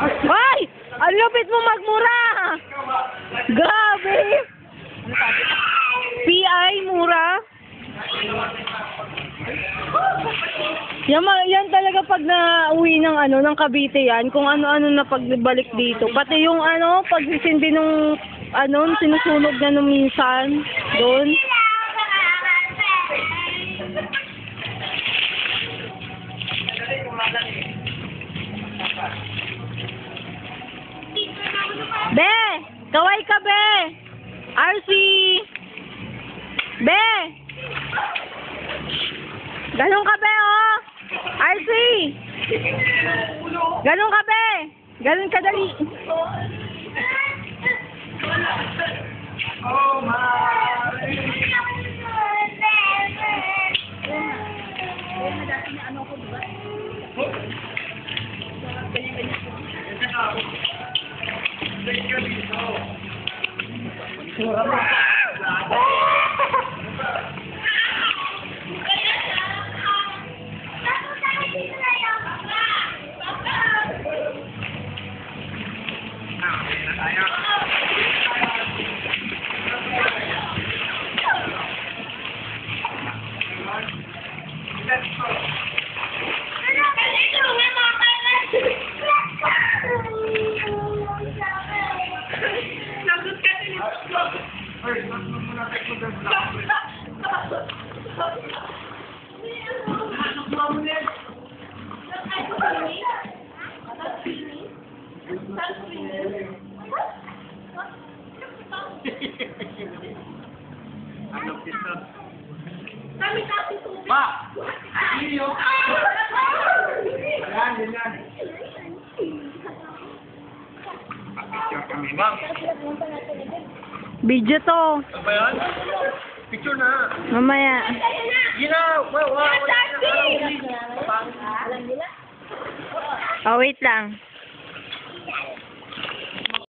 Ay! Ang lupit mo magmura! Grabe! PI, mura? Yan talaga pag nauwi ng ng Cavite yan, kung ano-ano na pagbalik dito. Pati yung pagsisindi nung sinusunog na nung minsan doon. Be! Kaway ka, Be! RC! Be! Ganun ka, Be, oh! RC! Ganun ka, Be! Ganun ka dali! Oh, my! Ma! Iyo! Yan, yan. Picture kami, ma'am. Video to. Ano ba yan? Picture na. Mamaya. Gina! Oh, wait lang.